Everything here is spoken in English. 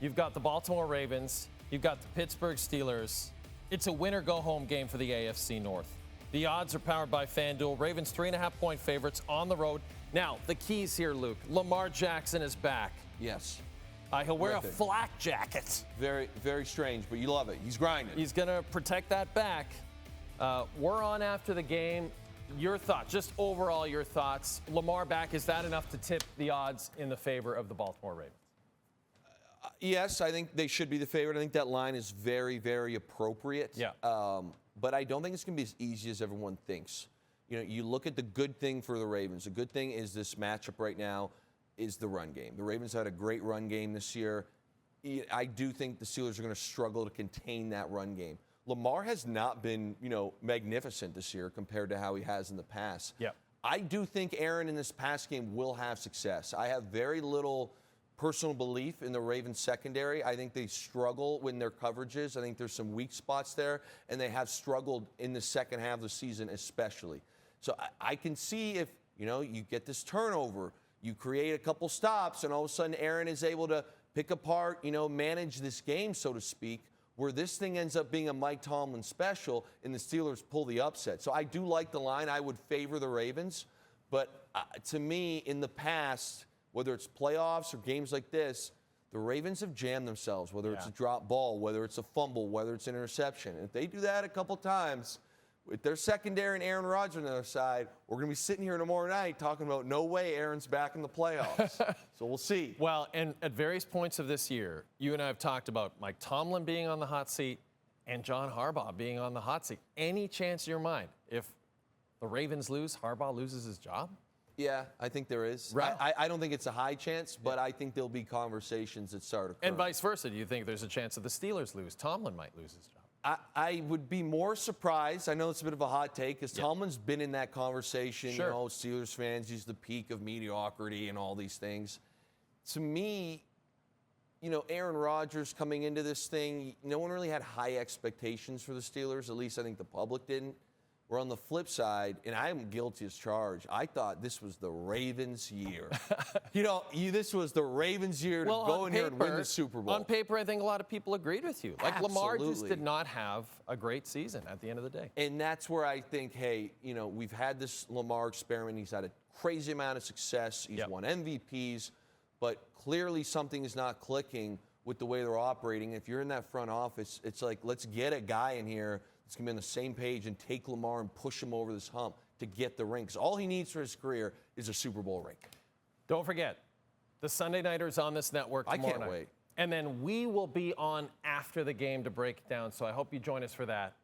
You've got the Baltimore Ravens. You've got the Pittsburgh Steelers. It's a winner-go-home game for the AFC North. The odds are powered by FanDuel. Ravens 3.5-point favorites on the road. Now, the keys here, Luke. Lamar Jackson is back. Yes. He'll wear a flak jacket. Very, very strange, but you love it. He's grinding. He's going to protect that back. We're on after the game. Your thoughts, just overall your thoughts. Lamar back, is that enough to tip the odds in the favor of the Baltimore Ravens? Yes, I think they should be the favorite. I think that line is very, very appropriate. Yeah. But I don't think it's going to be as easy as everyone thinks. You know, you look at the good thing for the Ravens. The good thing is this matchup right now is the run game. The Ravens had a great run game this year. I do think the Steelers are going to struggle to contain that run game. Lamar has not been, magnificent this year compared to how he has in the past. Yep. I do think Aaron in this pass game will have success. I have very little personal belief in the Ravens secondary. I think they struggle in their coverages. I think there's some weak spots there, and they have struggled in the second half of the season especially. So I can see if, you get this turnover, you create a couple stops, and all of a sudden Aaron is able to pick apart, manage this game, so to speak, where this thing ends up being a Mike Tomlin special and the Steelers pull the upset. So I do like the line. I would favor the Ravens. But to me, in the past, whether it's playoffs or games like this, the Ravens have jammed themselves, whether it's a drop ball, whether it's a fumble, whether it's an interception. And if they do that a couple times, with their secondary and Aaron Rodgers on the other side, we're going to be sitting here tomorrow night talking about no way Aaron's back in the playoffs. So we'll see. Well, and at various points of this year, you and I have talked about Mike Tomlin being on the hot seat and John Harbaugh being on the hot seat. Any chance in your mind, if the Ravens lose, Harbaugh loses his job? Yeah, I think there is. Right. I don't think it's a high chance, but I think there'll be conversations that start occurring. And vice versa. Do you think there's a chance that the Steelers lose? Tomlin might lose his job. I would be more surprised. I know it's a bit of a hot take because Tomlin's been in that conversation. Sure. Steelers fans, he's the peak of mediocrity and all these things. To me, Aaron Rodgers coming into this thing, no one really had high expectations for the Steelers. At least I think the public didn't. We're on the flip side, and I am guilty as charged. I thought this was the Ravens' year. This was the Ravens' year to go in here and win the Super Bowl. On paper, I think a lot of people agreed with you. Like Lamar just Absolutely. did not have a great season at the end of the day. And that's where I think, hey, we've had this Lamar experiment. He's had a crazy amount of success. He's won MVPs, but clearly something is not clicking with the way they're operating. If you're in that front office, it's like, let's get a guy in here that's going to be on the same page and take Lamar and push him over this hump to get the ring. Because all he needs for his career is a Super Bowl ring. Don't forget, the Sunday Nighters on this network tomorrow I can't night. wait. And then we will be on after the game to break it down, so I hope you join us for that.